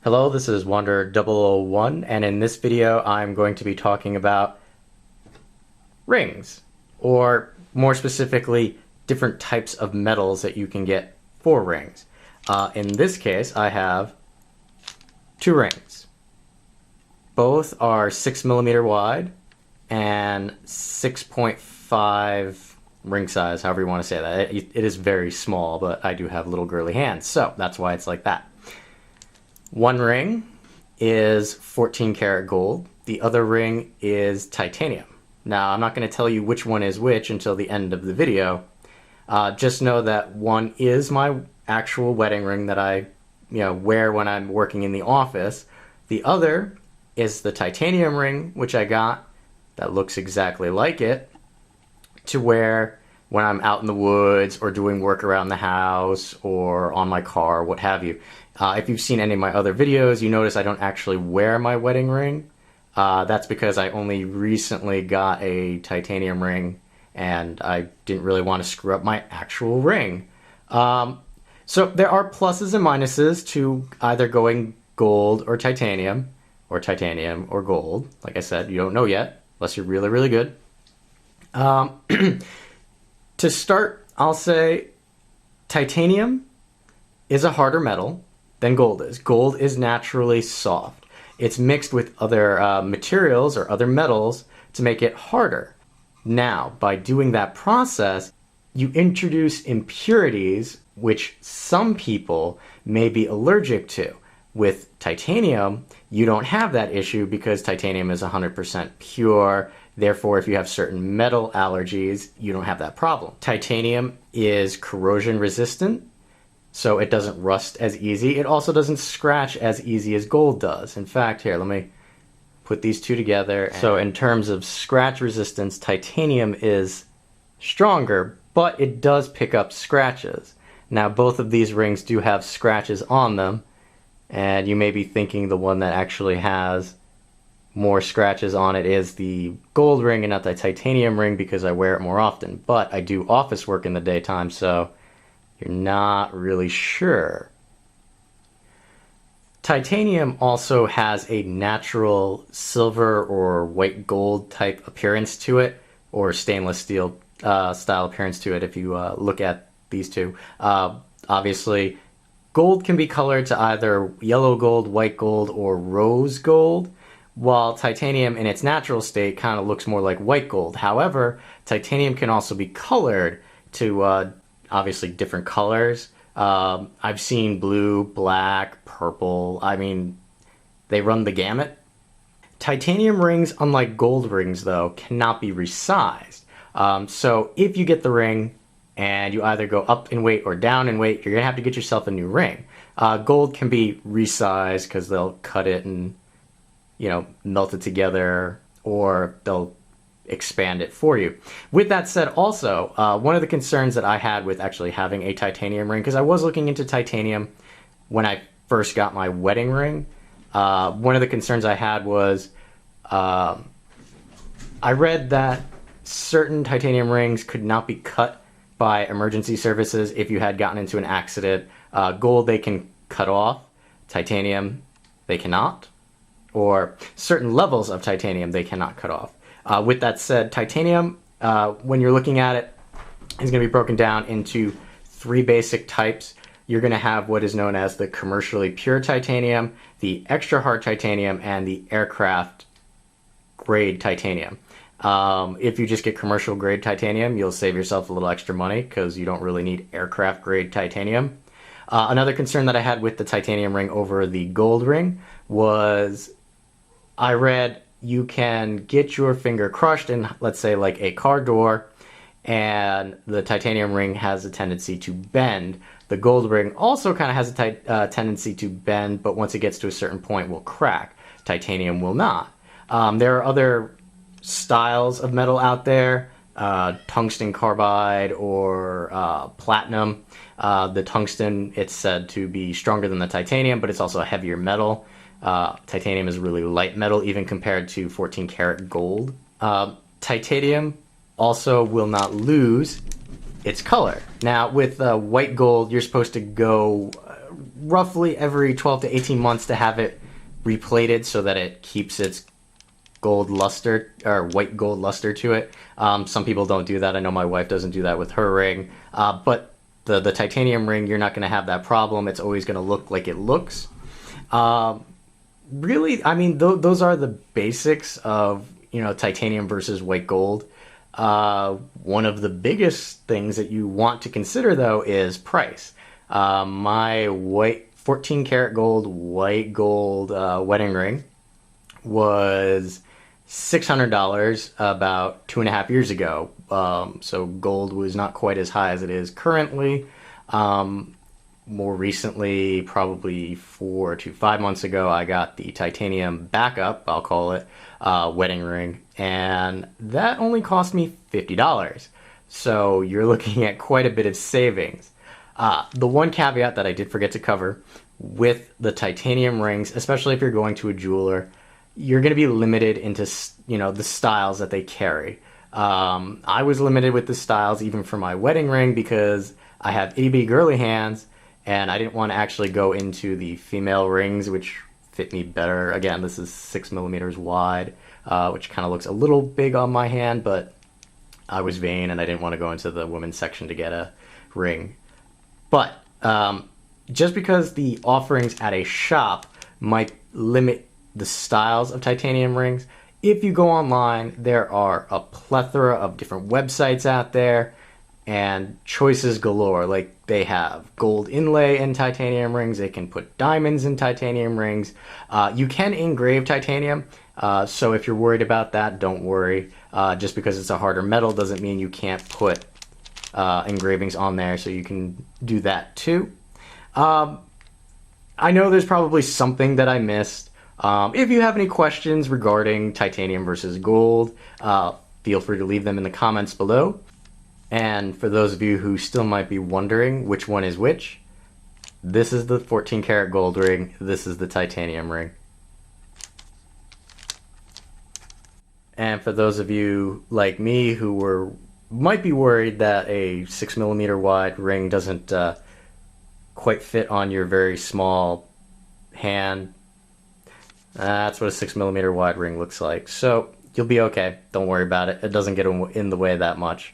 Hello, this is Wander001, and in this video I'm going to be talking about rings, or more specifically, different types of metals that you can get for rings. In this case, I have two rings. Both are 6mm wide and 6.5 ring size, however you want to say that. It is very small, but I do have little girly hands, so that's why it's like that. One ring is 14 karat gold. The other ring is titanium. Now, I'm not going to tell you which one is which until the end of the video. Just know that one is my actual wedding ring that I wear when I'm working in the office. The other is the titanium ring, which I got that looks exactly like it, to wear when I'm out in the woods or doing work around the house or on my car, what have you. If you've seen any of my other videos, you notice I don't actually wear my wedding ring. That's because I only recently got a titanium ring and I didn't really want to screw up my actual ring. So there are pluses and minuses to either going gold or titanium or gold. Like I said, you don't know yet, unless you're really, really good. To start, I'll say titanium is a harder metal than gold is. Gold is naturally soft. It's mixed with other materials or other metals to make it harder. Now, by doing that process, you introduce impurities which some people may be allergic to. With titanium, you don't have that issue because titanium is 100% pure. Therefore, if you have certain metal allergies, you don't have that problem. Titanium is corrosion resistant, so it doesn't rust as easy. It also doesn't scratch as easy as gold does. In fact, here, let me put these two together. So in terms of scratch resistance, titanium is stronger, but it does pick up scratches. Now, both of these rings do have scratches on them, and you may be thinking the one that actually has more scratches on it is the gold ring and not the titanium ring because I wear it more often. But I do office work in the daytime, so you're not really sure. Titanium also has a natural silver or white gold type appearance to it, or stainless steel style appearance to it if you look at these two. Obviously, gold can be colored to either yellow gold, white gold, or rose gold, while titanium in its natural state kind of looks more like white gold. However, titanium can also be colored to obviously different colors. I've seen blue, black, purple. I mean, they run the gamut. Titanium rings, unlike gold rings though, cannot be resized. So if you get the ring and you either go up in weight or down in weight, you're gonna have to get yourself a new ring. Gold can be resized because they'll cut it and melt it together, or they'll expand it for you. With that said, also, one of the concerns that I had with actually having a titanium ring, because I was looking into titanium when I first got my wedding ring, one of the concerns I had was I read that certain titanium rings could not be cut by emergency services if you had gotten into an accident. Gold they can cut off, titanium they cannot, or certain levels of titanium they cannot cut off. With that said, titanium, when you're looking at it, is going to be broken down into three basic types. You're going to have what is known as the commercially pure titanium, the extra hard titanium, and the aircraft grade titanium. If you just get commercial grade titanium, you'll save yourself a little extra money because you don't really need aircraft grade titanium. Another concern that I had with the titanium ring over the gold ring was I read you can get your finger crushed in, let's say, like a car door, and the titanium ring has a tendency to bend. The gold ring also kind of has a tendency to bend, but once it gets to a certain point will crack. Titanium will not. There are other styles of metal out there, tungsten carbide or platinum. The tungsten, it's said to be stronger than the titanium, but it's also a heavier metal. Titanium is really light metal, even compared to 14 karat gold. Titanium also will not lose its color. Now, with white gold, you're supposed to go roughly every 12 to 18 months to have it replated so that it keeps its gold luster or white gold luster to it. Some people don't do that. I know my wife doesn't do that with her ring. But the titanium ring, you're not going to have that problem. It's always going to look like it looks. Really, I mean, those are the basics of, titanium versus white gold. One of the biggest things that you want to consider, though, is price. My 14 karat gold, white gold wedding ring was $600 about 2.5 years ago. So gold was not quite as high as it is currently. More recently, probably 4 to 5 months ago, I got the titanium backup, I'll call it, wedding ring, and that only cost me $50. So you're looking at quite a bit of savings. The one caveat that I did forget to cover with the titanium rings, especially if you're going to a jeweler, you're going to be limited into, the styles that they carry. I was limited with the styles even for my wedding ring because I have itty bitty girly hands, and I didn't want to actually go into the female rings, which fit me better. Again, this is 6 millimeters wide, which kind of looks a little big on my hand, but I was vain and I didn't want to go into the women's section to get a ring. But just because the offerings at a shop might limit the styles of titanium rings, if you go online, there are a plethora of different websites out there and choices galore. Like, they have gold inlay in titanium rings, they can put diamonds in titanium rings. You can engrave titanium, so if you're worried about that, don't worry. Just because it's a harder metal doesn't mean you can't put engravings on there, so you can do that too. I know there's probably something that I missed. If you have any questions regarding titanium versus gold, feel free to leave them in the comments below. And for those of you who still might be wondering which one is which, this is the 14 karat gold ring, this is the titanium ring. And for those of you like me who might be worried that a 6 millimeter wide ring doesn't quite fit on your very small hand, that's what a 6 millimeter wide ring looks like. So you'll be okay. Don't worry about it. It doesn't get in the way that much.